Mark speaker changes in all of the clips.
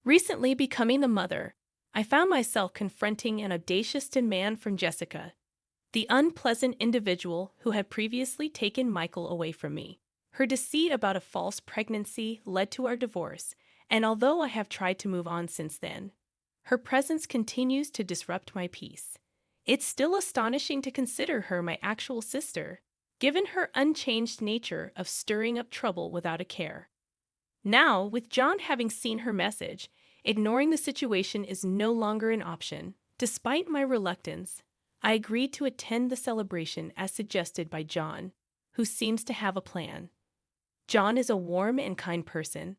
Speaker 1: Recently becoming the mother, I found myself confronting an audacious demand from Jessica, the unpleasant individual who had previously taken Michael away from me. Her deceit about a false pregnancy led to our divorce, and although I have tried to move on since then, her presence continues to disrupt my peace. It's still astonishing to consider her my actual sister, given her unchanged nature of stirring up trouble without a care. Now, with John having seen her message, ignoring the situation is no longer an option. Despite my reluctance, I agreed to attend the celebration as suggested by John, who seems to have a plan. John is a warm and kind person,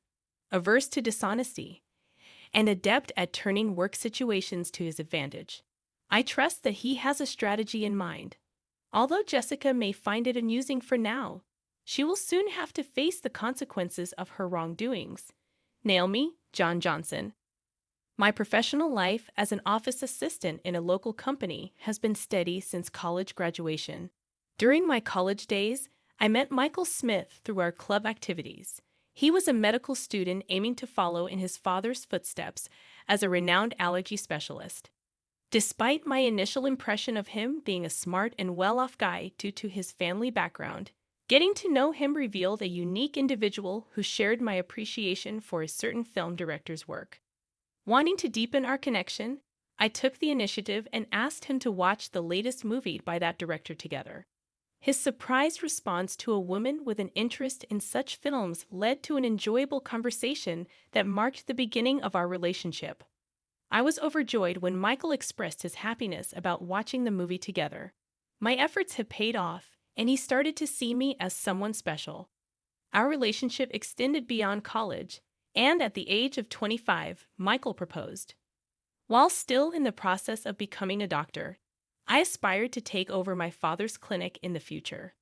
Speaker 1: averse to dishonesty, and adept at turning work situations to his advantage. I trust that he has a strategy in mind. Although Jessica may find it amusing for now, she will soon have to face the consequences of her wrongdoings. Naomi, John Johnson. My professional life as an office assistant in a local company has been steady since college graduation. During my college days, I met Michael Smith through our club activities. He was a medical student aiming to follow in his father's footsteps as a renowned allergy specialist. Despite my initial impression of him being a smart and well-off guy due to his family background, getting to know him revealed a unique individual who shared my appreciation for a certain film director's work. Wanting to deepen our connection, I took the initiative and asked him to watch the latest movie by that director together. His surprised response to a woman with an interest in such films led to an enjoyable conversation that marked the beginning of our relationship. I was overjoyed when Michael expressed his happiness about watching the movie together. My efforts had paid off, and he started to see me as someone special. Our relationship extended beyond college, and at the age of 25, Michael proposed. While still in the process of becoming a doctor, I aspired to take over my father's clinic in the future.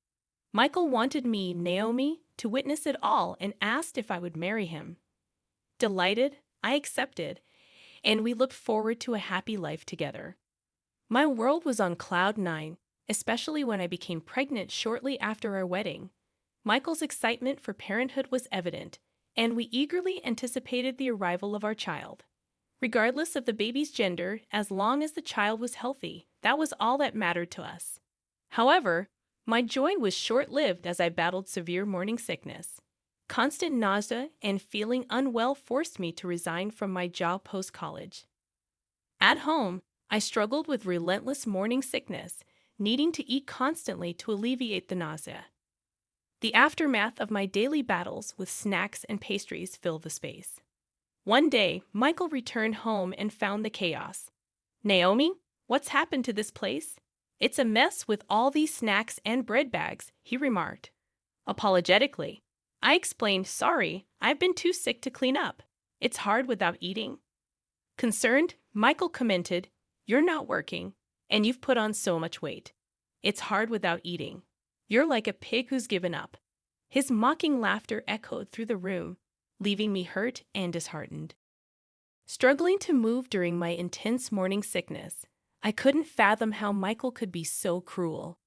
Speaker 1: Michael wanted me, Naomi, to witness it all and asked if I would marry him. Delighted, I accepted, and we looked forward to a happy life together. My world was on cloud nine, especially when I became pregnant shortly after our wedding. Michael's excitement for parenthood was evident, and we eagerly anticipated the arrival of our child. Regardless of the baby's gender, as long as the child was healthy, that was all that mattered to us. However, my joy was short-lived as I battled severe morning sickness. Constant nausea and feeling unwell forced me to resign from my job post-college. At home, I struggled with relentless morning sickness, needing to eat constantly to alleviate the nausea. The aftermath of my daily battles with snacks and pastries filled the space. One day, Michael returned home and found the chaos. "Naomi, what's happened to this place? It's a mess with all these snacks and bread bags," he remarked. Apologetically, I explained, "Sorry, I've been too sick to clean up. It's hard without eating." Concerned, Michael commented, "You're not working, and you've put on so much weight. It's hard without eating. You're like a pig who's given up." His mocking laughter echoed through the room, leaving me hurt and disheartened. Struggling to move during my intense morning sickness, I couldn't fathom how Michael could be so cruel.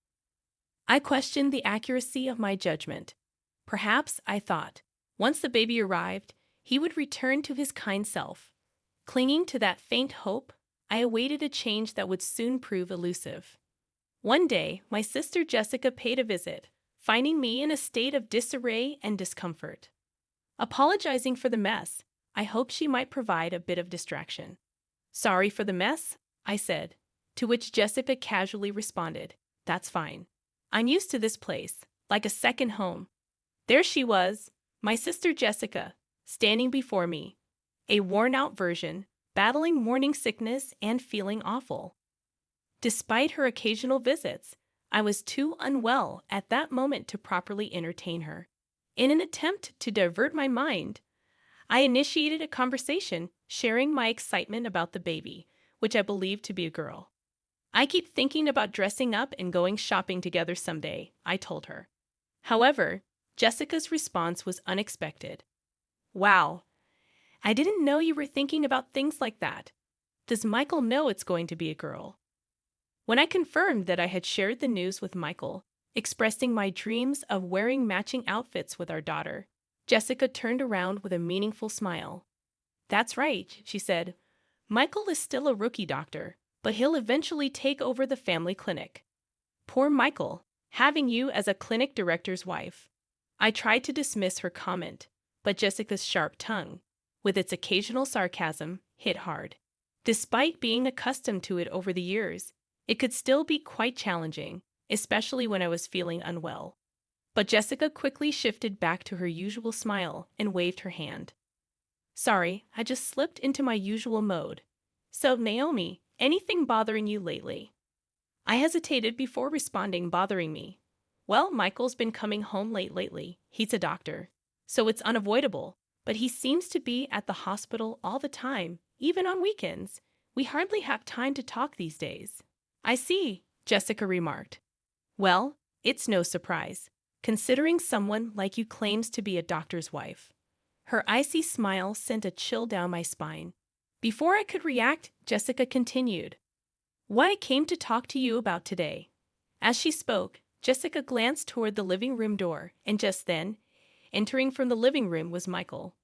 Speaker 1: I questioned the accuracy of my judgment. Perhaps, I thought, once the baby arrived, he would return to his kind self. Clinging to that faint hope, I awaited a change that would soon prove elusive. One day, my sister Jessica paid a visit, finding me in a state of disarray and discomfort. Apologizing for the mess, I hoped she might provide a bit of distraction. "Sorry for the mess," I said, to which Jessica casually responded, "That's fine. I'm used to this place, like a second home." There she was, my sister Jessica, standing before me, a worn-out version, battling morning sickness and feeling awful. Despite her occasional visits, I was too unwell at that moment to properly entertain her. In an attempt to divert my mind, I initiated a conversation, sharing my excitement about the baby, which I believed to be a girl. "I keep thinking about dressing up and going shopping together someday," I told her. However, Jessica's response was unexpected. "Wow, I didn't know you were thinking about things like that. Does Michael know it's going to be a girl?" When I confirmed that I had shared the news with Michael, expressing my dreams of wearing matching outfits with our daughter, Jessica turned around with a meaningful smile. That's right, she said. Michael is still a rookie doctor, but he'll eventually take over the family clinic. Poor Michael, having you as a clinic director's wife. I tried to dismiss her comment, but Jessica's sharp tongue, with its occasional sarcasm, hit hard. Despite being accustomed to it over the years, it could still be quite challenging, especially when I was feeling unwell. But Jessica quickly shifted back to her usual smile and waved her hand. Sorry, I just slipped into my usual mode. So, Naomi, anything bothering you lately? I hesitated before responding, bothering me. Well, Michael's been coming home late lately. He's a doctor. So it's unavoidable. But he seems to be at the hospital all the time, even on weekends. We hardly have time to talk these days. I see, Jessica remarked. Well, it's no surprise, considering someone like you claims to be a doctor's wife. Her icy smile sent a chill down my spine. Before I could react, Jessica continued. What I came to talk to you about today. As she spoke, Jessica glanced toward the living room door, and just then, entering from the living room was Michael.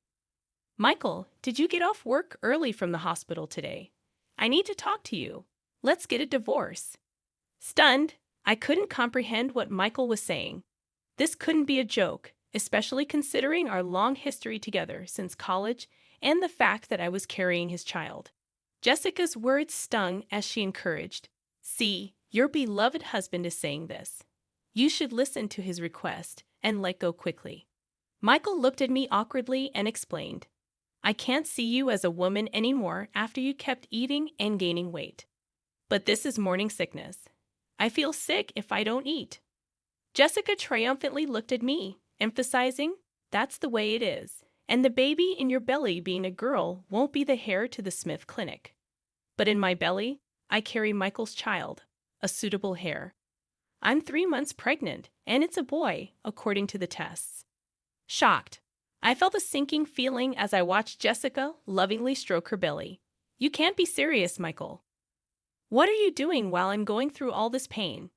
Speaker 1: Michael, did you get off work early from the hospital today? I need to talk to you. Let's get a divorce. Stunned, I couldn't comprehend what Michael was saying. This couldn't be a joke, especially considering our long history together since college and the fact that I was carrying his child. Jessica's words stung as she encouraged. See, your beloved husband is saying this. You should listen to his request and let go quickly. Michael looked at me awkwardly and explained. I can't see you as a woman anymore after you kept eating and gaining weight. But this is morning sickness. I feel sick if I don't eat. Jessica triumphantly looked at me, emphasizing, that's the way it is, and the baby in your belly being a girl won't be the heir to the Smith Clinic. But in my belly, I carry Michael's child, a suitable heir. I'm 3 months pregnant, and it's a boy, according to the tests. Shocked, I felt a sinking feeling as I watched Jessica lovingly stroke her belly. You can't be serious, Michael. What are you doing while I'm going through all this pain?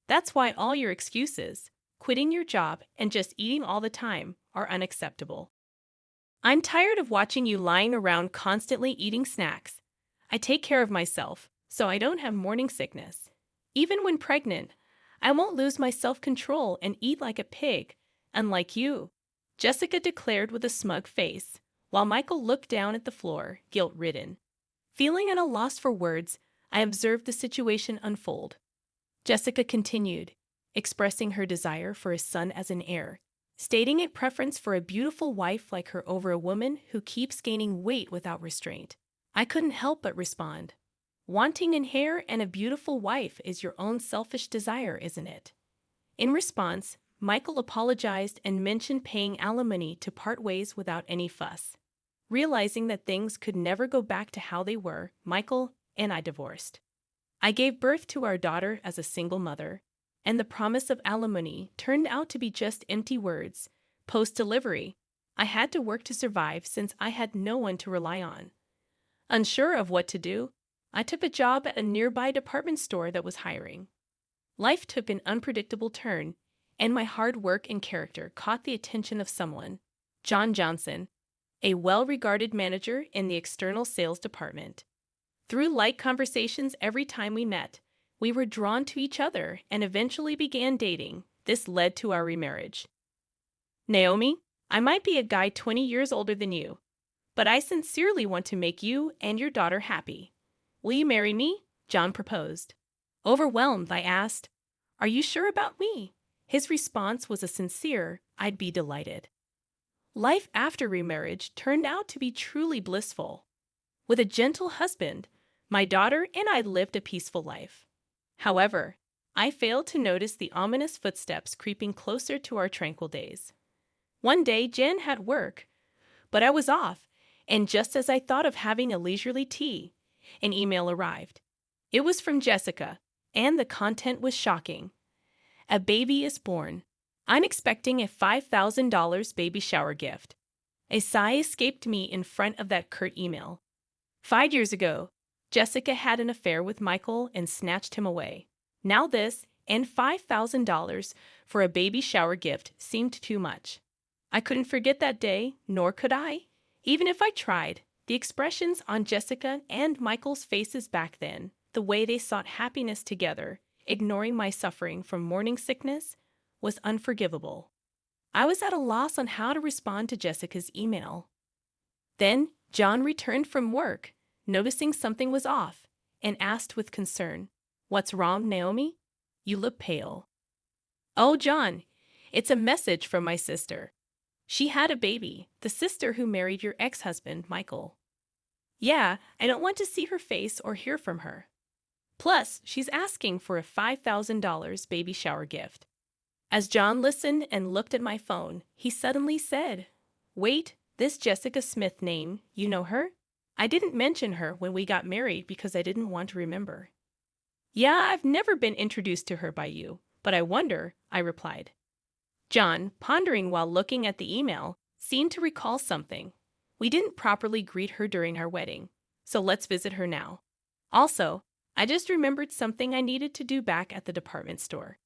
Speaker 1: That's why all your excuses, quitting your job and just eating all the time, are unacceptable. I'm tired of watching you lying around constantly eating snacks. I take care of myself, so I don't have morning sickness. Even when pregnant, I won't lose my self-control and eat like a pig, unlike you, Jessica declared with a smug face, while Michael looked down at the floor, guilt-ridden. Feeling at a loss for words, I observed the situation unfold. Jessica continued, expressing her desire for a son as an heir, stating a preference for a beautiful wife like her over a woman who keeps gaining weight without restraint. I couldn't help but respond. Wanting an heir and a beautiful wife is your own selfish desire, isn't it? In response, Michael apologized and mentioned paying alimony to part ways without any fuss. Realizing that things could never go back to how they were, Michael and I divorced. I gave birth to our daughter as a single mother, and the promise of alimony turned out to be just empty words. Post-delivery, I had to work to survive since I had no one to rely on. Unsure of what to do, I took a job at a nearby department store that was hiring. Life took an unpredictable turn, and my hard work and character caught the attention of someone, John Johnson, a well-regarded manager in the external sales department. Through light conversations every time we met, we were drawn to each other and eventually began dating. This led to our remarriage. Naomi, I might be a guy 20 years older than you, but I sincerely want to make you and your daughter happy. Will you marry me? John proposed. Overwhelmed, I asked, Are you sure about me? His response was a sincere, I'd be delighted. Life after remarriage turned out to be truly blissful. With a gentle husband, my daughter and I lived a peaceful life. However, I failed to notice the ominous footsteps creeping closer to our tranquil days. One day, Jen had work, but I was off, and just as I thought of having a leisurely tea, an email arrived. It was from Jessica, and the content was shocking. A baby is born. I'm expecting a $5,000 baby shower gift. A sigh escaped me in front of that curt email. 5 years ago, Jessica had an affair with Michael and snatched him away. Now this, and $5,000 for a baby shower gift seemed too much. I couldn't forget that day, nor could I, even if I tried. The expressions on Jessica and Michael's faces back then, the way they sought happiness together, ignoring my suffering from morning sickness, was unforgivable. I was at a loss on how to respond to Jessica's email. Then, John returned from work, noticing something was off, and asked with concern, "What's wrong, Naomi? You look pale." "Oh, John, it's a message from my sister. She had a baby, the sister who married your ex-husband, Michael. Yeah, I don't want to see her face or hear from her. Plus, she's asking for a $5,000 baby shower gift." As John listened and looked at my phone, he suddenly said, "Wait, this Jessica Smith name, you know her? I didn't mention her when we got married because I didn't want to remember." "Yeah, I've never been introduced to her by you, but I wonder," I replied. John, pondering while looking at the email, seemed to recall something. "We didn't properly greet her during our wedding, so let's visit her now. Also, I just remembered something I needed to do back at the department store."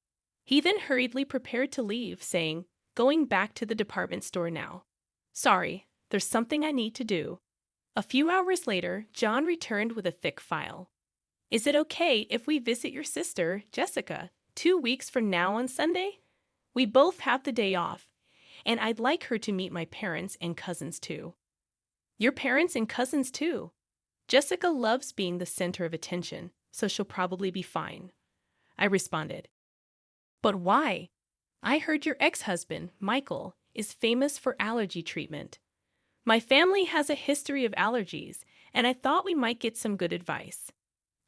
Speaker 1: He then hurriedly prepared to leave, saying, "Going back to the department store now. Sorry, there's something I need to do." A few hours later, John returned with a thick file. "Is it okay if we visit your sister, Jessica, 2 weeks from now on Sunday? We both have the day off, and I'd like her to meet my parents and cousins too." "Your parents and cousins too?" "Jessica loves being the center of attention, so she'll probably be fine," I responded. "But why? I heard your ex-husband, Michael, is famous for allergy treatment. My family has a history of allergies, and I thought we might get some good advice."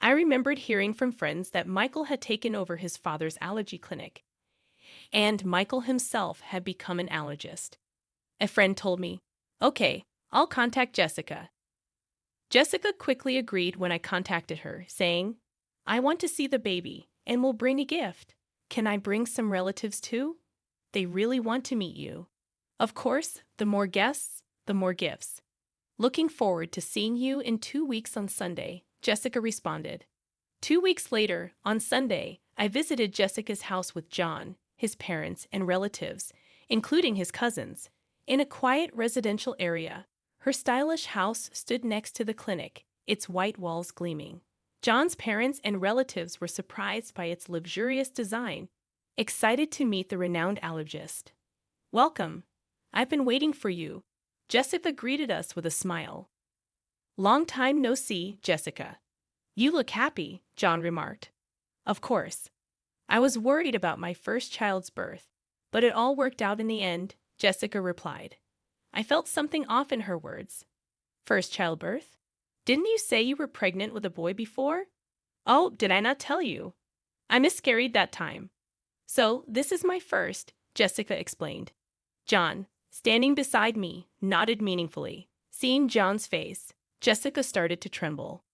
Speaker 1: I remembered hearing from friends that Michael had taken over his father's allergy clinic, and Michael himself had become an allergist. A friend told me, "Okay, I'll contact Jessica." Jessica quickly agreed when I contacted her, saying, "I want to see the baby, and will bring a gift. Can I bring some relatives too? They really want to meet you. Of course, the more guests, the more gifts. Looking forward to seeing you in 2 weeks on Sunday," Jessica responded. 2 weeks later, on Sunday, I visited Jessica's house with John, his parents, and relatives, including his cousins. In a quiet residential area, her stylish house stood next to the clinic, its white walls gleaming. John's parents and relatives were surprised by its luxurious design, excited to meet the renowned allergist. "Welcome. I've been waiting for you," Jessica greeted us with a smile. "Long time no see, Jessica. You look happy," John remarked. Of course. I was worried about my first child's birth, but it all worked out in the end, Jessica replied. I felt something off in her words. "First childbirth? Didn't you say you were pregnant with a boy before?" "Oh, did I not tell you? I miscarried that time. So, this is my first," Jessica explained. John, standing beside me, nodded meaningfully. Seeing John's face, Jessica started to tremble.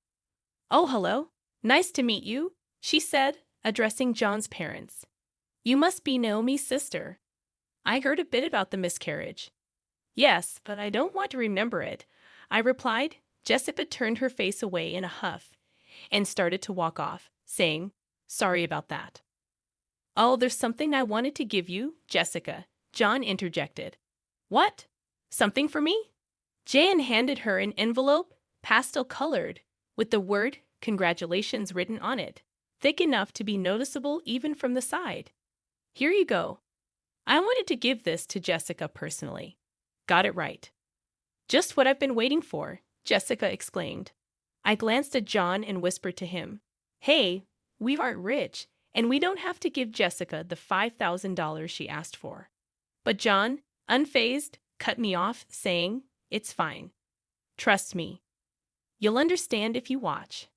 Speaker 1: "Oh, hello. Nice to meet you," she said, addressing John's parents. "You must be Naomi's sister. I heard a bit about the miscarriage." "Yes, but I don't want to remember it," I replied. Jessica turned her face away in a huff and started to walk off, saying, "Sorry about that." "Oh, there's something I wanted to give you, Jessica," John interjected. "What? Something for me?" Jan handed her an envelope, pastel-colored, with the word "Congratulations" written on it, thick enough to be noticeable even from the side. "Here you go. I wanted to give this to Jessica personally." "Got it right." "Just what I've been waiting for," Jessica exclaimed. I glanced at John and whispered to him, "Hey, we aren't rich, and we don't have to give Jessica the $5,000 she asked for." But John, unfazed, cut me off, saying, "It's fine. Trust me. You'll understand if you watch."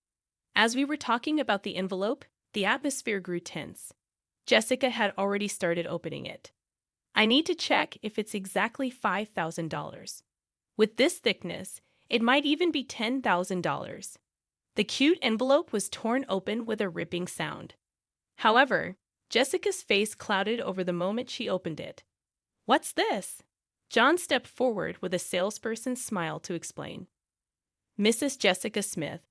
Speaker 1: As we were talking about the envelope, the atmosphere grew tense. Jessica had already started opening it. "I need to check if it's exactly $5,000. With this thickness, it might even be $10,000. The cute envelope was torn open with a ripping sound. However, Jessica's face clouded over the moment she opened it. "What's this?" John stepped forward with a salesperson's smile to explain. "Mrs. Jessica Smith,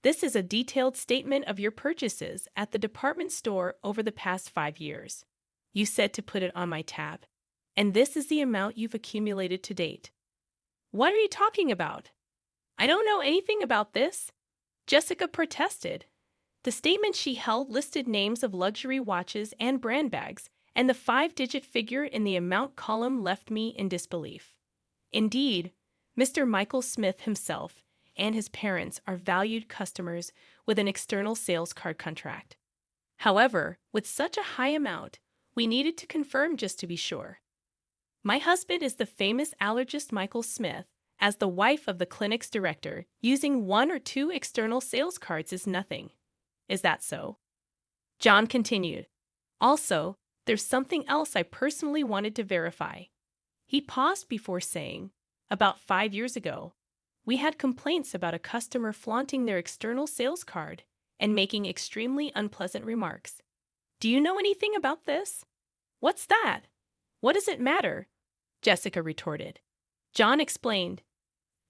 Speaker 1: this is a detailed statement of your purchases at the department store over the past 5 years. You said to put it on my tab, and this is the amount you've accumulated to date." "What are you talking about?" I don't know anything about this, Jessica protested. The statement she held listed names of luxury watches and brand bags, and the five-digit figure in the amount column left me in disbelief. Indeed, Mr. Michael Smith himself and his parents are valued customers with an external sales card contract. However, with such a high amount, we needed to confirm just to be sure. My husband is the famous allergist Michael Smith. As the wife of the clinic's director, using one or two external sales cards is nothing. Is that so? John continued. Also, there's something else I personally wanted to verify. He paused before saying, about 5 years ago, we had complaints about a customer flaunting their external sales card and making extremely unpleasant remarks. Do you know anything about this? What's that? What does it matter? Jessica retorted. John explained.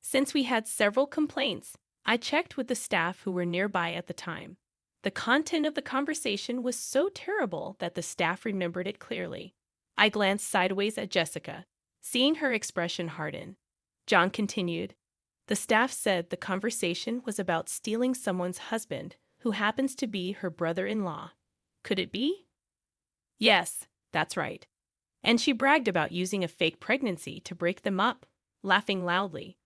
Speaker 1: Since we had several complaints, I checked with the staff who were nearby at the time. The content of the conversation was so terrible that the staff remembered it clearly. I glanced sideways at Jessica, seeing her expression harden. John continued. The staff said the conversation was about stealing someone's husband, who happens to be her brother-in-law. Could it be? Yes, that's right. And she bragged about using a fake pregnancy to break them up, laughing loudly.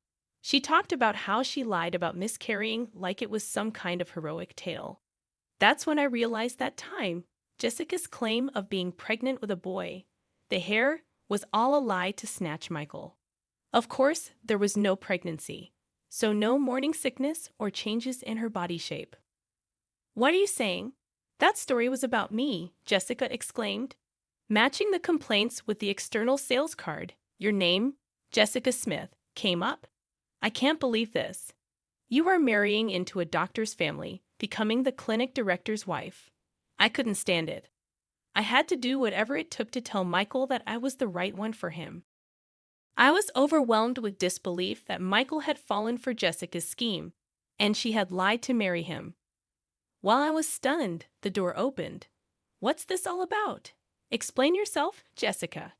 Speaker 1: She talked about how she lied about miscarrying like it was some kind of heroic tale. That's when I realized that time, Jessica's claim of being pregnant with a boy, the hair, was all a lie to snatch Michael. Of course, there was no pregnancy, so no morning sickness or changes in her body shape. What are you saying? That story was about me, Jessica exclaimed. Matching the complaints with the external sales card, your name, Jessica Smith, came up. I can't believe this. You are marrying into a doctor's family, becoming the clinic director's wife. I couldn't stand it. I had to do whatever it took to tell Michael that I was the right one for him. I was overwhelmed with disbelief that Michael had fallen for Jessica's scheme, and she had lied to marry him. While I was stunned, the door opened. What's this all about? Explain yourself, Jessica.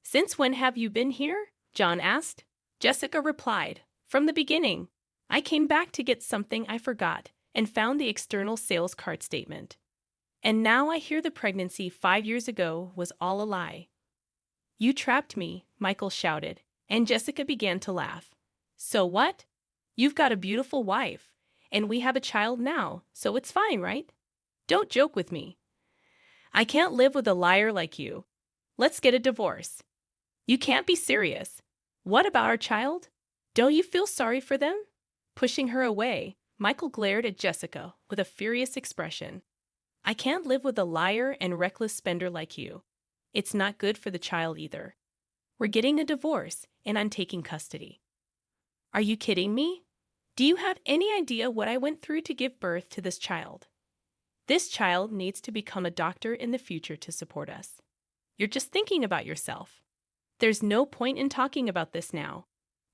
Speaker 1: Since when have you been here? John asked. Jessica replied, from the beginning. I came back to get something I forgot and found the external sales card statement. And now I hear the pregnancy 5 years ago was all a lie. You trapped me, Michael shouted, and Jessica began to laugh. So what? You've got a beautiful wife, and we have a child now, so it's fine, right? Don't joke with me. I can't live with a liar like you. Let's get a divorce. You can't be serious. What about our child? Don't you feel sorry for them? Pushing her away, Michael glared at Jessica with a furious expression. I can't live with a liar and reckless spender like you. It's not good for the child either. We're getting a divorce, and I'm taking custody. Are you kidding me? Do you have any idea what I went through to give birth to this child? This child needs to become a doctor in the future to support us. You're just thinking about yourself. There's no point in talking about this now.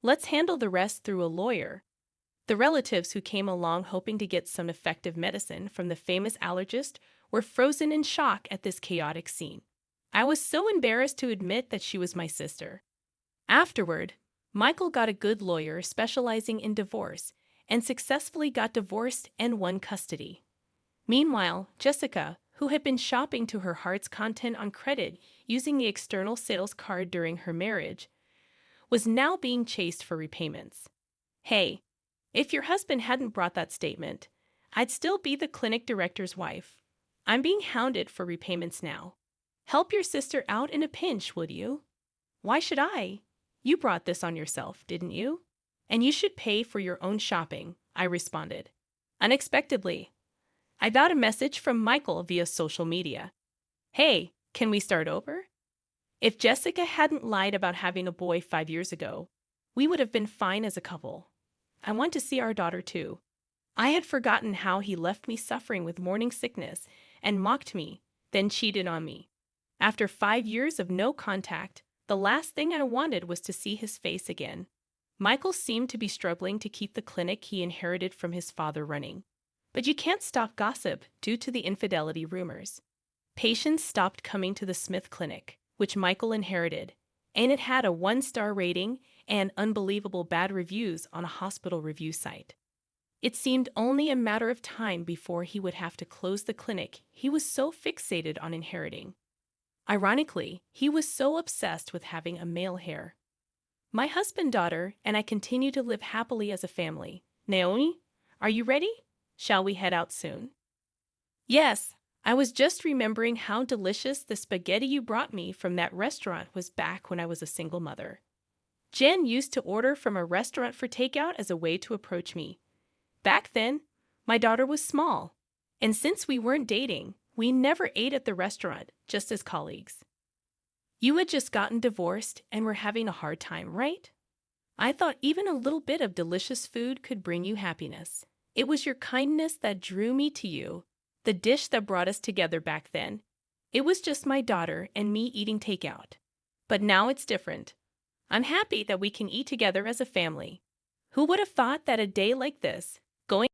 Speaker 1: Let's handle the rest through a lawyer. The relatives who came along hoping to get some effective medicine from the famous allergist were frozen in shock at this chaotic scene. I was so embarrassed to admit that she was my sister. Afterward, Michael got a good lawyer specializing in divorce and successfully got divorced and won custody. Meanwhile, Jessica, who had been shopping to her heart's content on credit using the external sales card during her marriage, was now being chased for repayments. Hey, if your husband hadn't brought that statement, I'd still be the clinic director's wife. I'm being hounded for repayments now. Help your sister out in a pinch, would you? Why should I? You brought this on yourself, didn't you? And you should pay for your own shopping, I responded. Unexpectedly, I got a message from Michael via social media. Hey, can we start over? If Jessica hadn't lied about having a boy 5 years ago, we would have been fine as a couple. I want to see our daughter too. I had forgotten how he left me suffering with morning sickness and mocked me, then cheated on me. After 5 years of no contact, the last thing I wanted was to see his face again. Michael seemed to be struggling to keep the clinic he inherited from his father running. But you can't stop gossip due to the infidelity rumors. Patients stopped coming to the Smith Clinic, which Michael inherited, and it had a 1-star rating and unbelievable bad reviews on a hospital review site. It seemed only a matter of time before he would have to close the clinic he was so fixated on inheriting. Ironically, he was so obsessed with having a male heir. My husband, daughter, and I continue to live happily as a family. Naomi, are you ready? Shall we head out soon? Yes, I was just remembering how delicious the spaghetti you brought me from that restaurant was back when I was a single mother. Jen used to order from a restaurant for takeout as a way to approach me. Back then, my daughter was small, and since we weren't dating, we never ate at the restaurant, just as colleagues. You had just gotten divorced and were having a hard time, right? I thought even a little bit of delicious food could bring you happiness. It was your kindness that drew me to you, the dish that brought us together back then. It was just my daughter and me eating takeout. But now it's different. I'm happy that we can eat together as a family. Who would have thought that a day like this, going